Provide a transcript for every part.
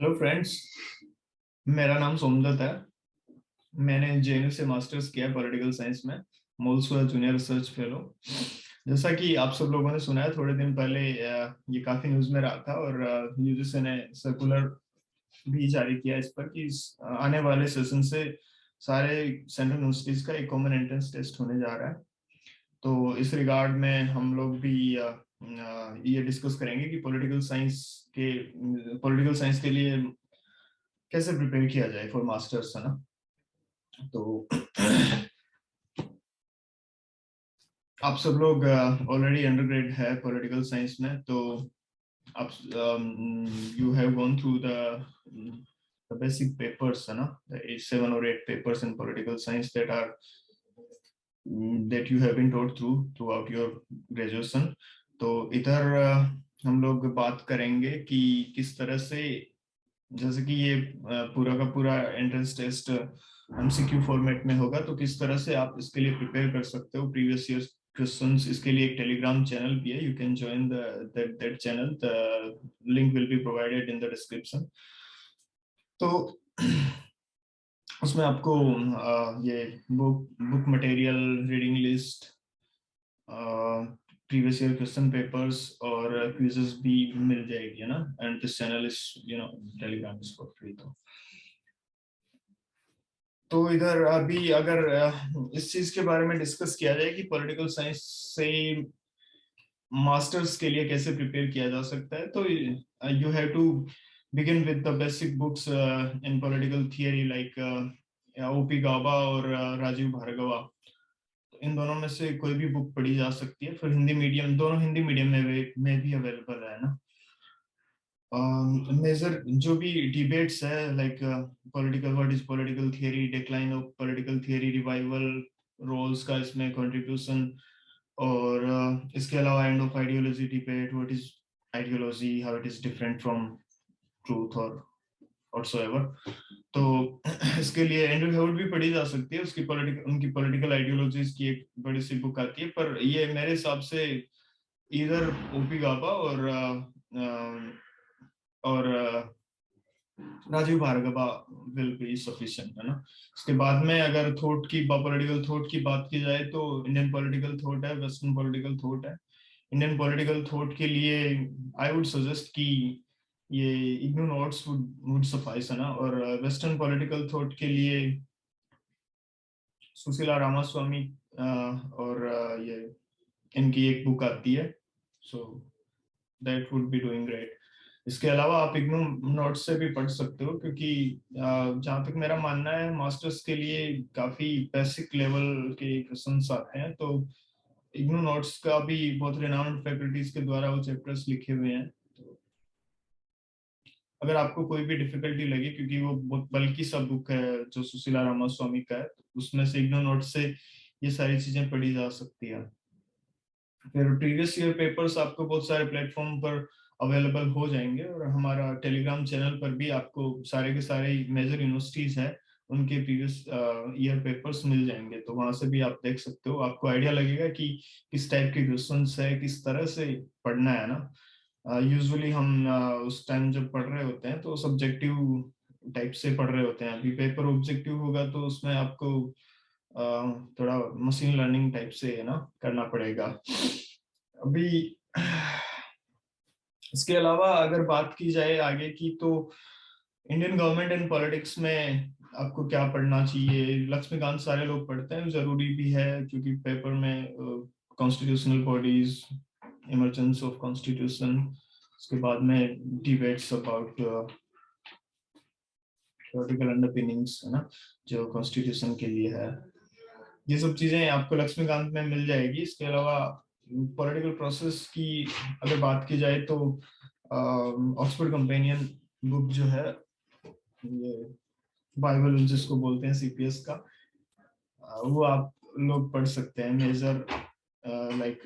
Hello friends. मेरा नाम सोमदत्त है। मैंने जेएनयू से मास्टर्स किया है पॉलिटिकल साइंस में। मोल्स हुआ जूनियर रिसर्च फेलो। जैसा कि आप सब लोगों ने सुना है, थोड़े दिन पहले ये काफी न्यूज में रहा था और यूजीसी ने सर्कुलर भी जारी किया इस पर कि आने वाले सेशन से सारे सेंट्रल यूनिवर्सिटीज का एक कॉमन एंट्रेंस टेस्ट होने जा रहा है। तो इस रिगार्ड में हम लोग भी ये डिस्कस करेंगे कि पॉलिटिकल साइंस के लिए कैसे प्रिपेयर किया जाए फॉर मास्टर्स, है ना। तो आप सब लोग ऑलरेडी अंडरग्रेड है पॉलिटिकल साइंस में, तो आप you have gone through the basic papers, है ना, the 7 or 8 papers in political science that you have been taught throughout your graduation। तो इधर हम लोग बात करेंगे कि किस तरह से, जैसे कि ये पूरा का पूरा एंट्रेंस टेस्ट एमसीक्यू फॉर्मेट में होगा, तो किस तरह से आप इसके लिए प्रिपेयर कर सकते हो प्रीवियस ईयर क्वेश्चंस। इसके लिए एक टेलीग्राम चैनल भी है, you can join that channel, the link will be provided in the description. तो उसमें आपको ये book material, reading list, previous year question papers और क्विजेस भी मिल जाएगी, है ना। And this channel is, Telegram is for free. तो इधर अभी अगर इस चीज के बारे में डिस्कस किया जाए कि पॉलिटिकल साइंस से मास्टर्स के लिए कैसे प्रिपेयर किया जा सकता है, तो you have to begin with the basic books in political theory like OP Gaba और राजीव भार्गवा। इन दोनों में से कोई भी बुक पढ़ी जा सकती है। फिर हिंदी मीडियम, दोनों हिंदी मीडियम में भी अवेलेबल है ना। मेजर जो भी डिबेट्स है like political, what is political theory, decline of political theory, revival, roles का इसमें कंट्रीब्यूशन, और इसके अलावा end of ideology debate, what is ideology, how it is different from truth और व्हाटसोएवर। तो इसके लिए एंड्रयू हेवुड भी पढ़ी जा सकती है, उसकी उनकी पॉलिटिकल आइडियोलॉजीज की एक बड़ी सी बुक आती है। पर ये मेरे हिसाब से इधर ओपी गाबा और Rajeev Bhargava will be sufficient, है ना। उसके बाद में अगर पॉलिटिकल थॉट की बात की जाए, तो इंडियन पॉलिटिकल थॉट है, वेस्टर्न पॉलिटिकल थॉट है। इंडियन पॉलिटिकल थॉट के लिए आई वुड सजेस्ट कि ये इग्नू नोट्स वुड सफाइस, है ना। और वेस्टर्न पॉलिटिकल थॉट के लिए सुशीला रामास्वामी और ये इनकी एक बुक आती है, so that would be doing great. इसके अलावा आप इग्नू नोट्स से भी पढ़ सकते हो, क्योंकि जहाँ तक मेरा मानना है मास्टर्स के लिए काफी बेसिक लेवल के क्वेश्चंस आते हैं। तो इग्नू नोट्स का भी बहुत रिनाउंड फैकल्टीज के द्वारा वो चैप्टर्स लिखे हुए हैं। तो अगर आपको कोई भी डिफिकल्टी लगे, क्योंकि वो बहुत बल्कि सा बुक है जो सुशीला रामास्वामी का है, तो उसमें से इग्नू नोट्स से ये सारी चीजें पढ़ी जा सकती है। फिर प्रीवियस ईयर पेपर्स आपको बहुत सारे प्लेटफॉर्म पर अवेलेबल हो जाएंगे, और हमारा टेलीग्राम चैनल पर भी आपको सारे के सारे मेजर यूनिवर्सिटीज हैं उनके प्रीवियस ईयर पेपर्स मिल जाएंगे। तो वहां से भी आप देख सकते हो, आपको आइडिया लगेगा कि किस टाइप के क्वेश्चंस है, किस तरह से पढ़ना है ना। यूजुअली हम उस टाइम जब पढ़ रहे होते हैं तो सब्जेक्टिव टाइप से पढ़ रहे होते हैं। अभी पेपर ऑब्जेक्टिव होगा तो उसमें आपको थोड़ा मशीन लर्निंग टाइप से, है ना, करना पड़ेगा। अभी इसके अलावा अगर बात की जाए आगे की, तो इंडियन गवर्नमेंट एंड पॉलिटिक्स में आपको क्या पढ़ना चाहिए। लक्ष्मीकांत सारे लोग पढ़ते हैं, जरूरी भी है, क्योंकि पेपर में constitutional bodies, emergence of constitution, उसके बाद में डिबेट्स अबाउट पॉलिटिकल अंडरपिनिंग्स, है ना, जो कॉन्स्टिट्यूशन के लिए है। ये सब चीजें आपको लक्ष्मीकांत में मिल जाएगी। इसके अलावा पॉलिटिकल प्रोसेस की अगर बात की जाए, तो ऑक्सफोर्ड कंपेनियन बुक जो है, ये बाइबल जिसको बोलते हैं सीपीएस का, वो आप लोग पढ़ सकते हैं। लाइक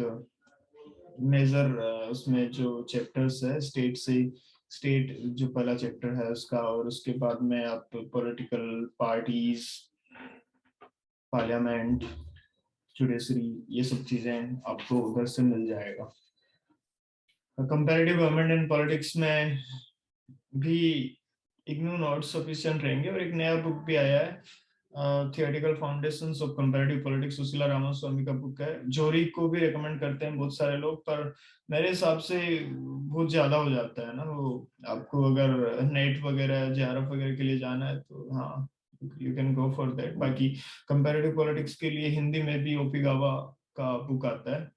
मेजर उसमें जो चैप्टर्स है, स्टेट जो पहला चैप्टर है उसका, और उसके बाद में आप पॉलिटिकल पार्टीज, पार्लियामेंट, जुडिशरी, ये सब चीजें आपको उधर से मिल जाएगा। कंपैरेटिव गवर्नमेंट एंड पॉलिटिक्स में भी इग्नू नॉट सफिशिएंट रहेंगे। और एक नया बुक भी आया है, theoretical foundations of comparative politics, Sushila Ramaswamy का बुक है। जोरी को भी रेकमेंड करते हैं बहुत सारे लोग, पर मेरे हिसाब से बहुत ज्यादा हो जाता है ना वो। आपको अगर नेट वगैरह जेआरएफ वगैरह के लिए जाना है तो हाँ, you can go for that. बाकी कंपैरेटिव पॉलिटिक्स के लिए हिंदी में भी ओपी गावा का बुक आता है,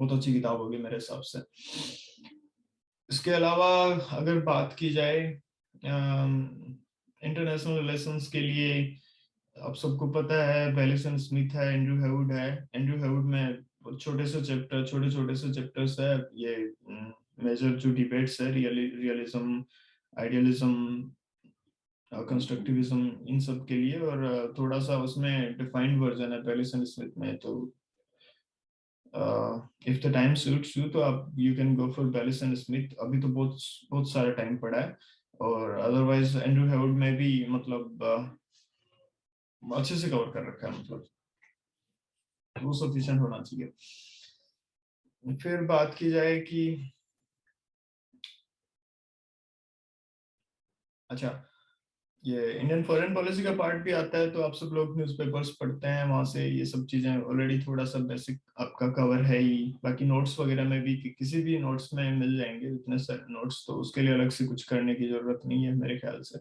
बहुत अच्छी किताब होगी मेरे हिसाब से। इसके अलावा अगर बात की जाए इंटरनेशनल रिलेशंस के लिए, आप सबको पता है बेलिसन स्मिथ है, एंड्रू हेवुड है। एंड्रू हेवुड में छोटे छोटे से चैप्टर्स है। ये मेजर जो डिबेट्स है, रियलिज्म, आइडियलिज्म, कंस्ट्रक्टिविज्म, इन सब के लिए। और थोड़ा सा उसमें डिफाइंड वर्जन है बेलिसन स्मिथ में। तो if the time suits you तो आप you can go for Baylis and Smith. अभी तो बहुत बहुत सारा टाइम पड़ा है। और अदरवाइज एंड्रू हेवुड में भी मतलब अच्छे से कवर कर रखा है, मतलब वो सफिशिएंट होना चाहिए। फिर बात की जाए कि अच्छा, ये इंडियन फॉरेन पॉलिसी का पार्ट भी आता है, तो आप सब लोग न्यूज़पेपर्स पढ़ते हैं, वहां से ये सब चीजें ऑलरेडी थोड़ा सा बेसिक आपका कवर है ही। बाकी नोट्स वगैरह में भी किसी भी नोट्स में मिल जाएंगे इतने सारे नोट्स, तो उसके लिए अलग से कुछ करने की जरूरत नहीं है मेरे ख्याल से।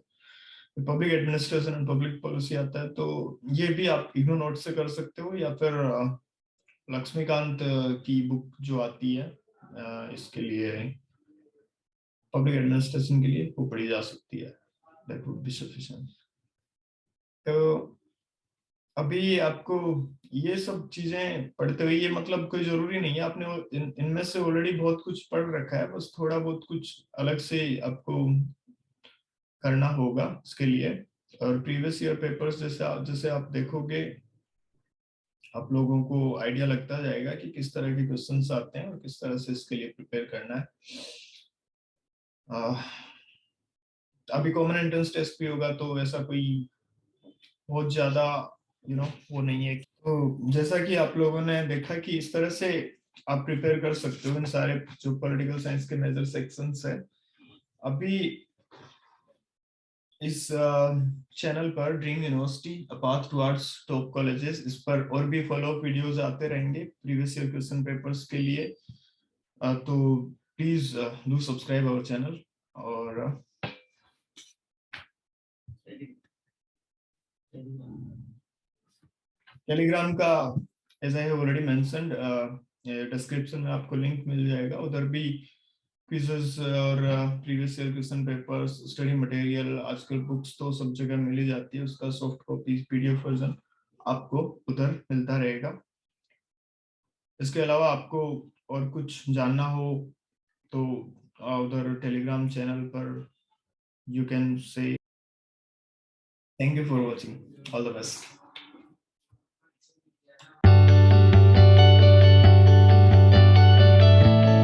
Public administration and public policy आता है, तो ये भी आप इग्नू नोट से कर सकते हो, या फिर लक्ष्मीकांत की बुक जो आती है इसके लिए, पब्लिक एडमिनिस्ट्रेशन के लिए, वो पढ़ी जा सकती है। That would be sufficient. तो अभी आपको ये सब चीजें पढ़ते हुए, ये मतलब कोई जरूरी नहीं है आपने इनमें से ऑलरेडी बहुत कुछ पढ़ रखा है, बस थोड़ा बहुत कुछ अलग से आपको करना होगा इसके लिए। और प्रीवियस ईयर पेपर्स जैसे आप देखोगे, आप लोगों को आइडिया लगता जाएगा कि किस तरह के क्वेश्चंस आते हैं और किस तरह से इसके लिए प्रिपेयर करना है। आह, अभी कॉमन एंट्रेंस टेस्ट भी होगा, तो वैसा कोई बहुत ज्यादा वो नहीं है। तो जैसा कि आप लोगों ने देखा कि इस तरह से आप प्रिपेयर कर सकते हो इन सारे जो पॉलिटिकल साइंस के मेजर सेक्शंस है। अभी इस चैनल पर dream university a path towards top colleges, इस पर और भी फॉलो अप वीडियोस आते रहेंगे प्रीवियस ईयर क्वेश्चन पेपर्स के लिए। तो please do subscribe our channel. और टेलीग्राम का, as I have already mentioned, description में आपको लिंक मिल जाएगा। उधर भी क्विजेस और previous year question papers, study material, आजकल बुक्स तो सब जगह मिल ही जाती है, उसका सॉफ्ट कॉपी, पीडीएफ वर्जन आपको उधर मिलता रहेगा। इसके अलावा आपको और कुछ जानना हो तो उधर टेलीग्राम चैनल पर you can say. Thank you for watching, all the best.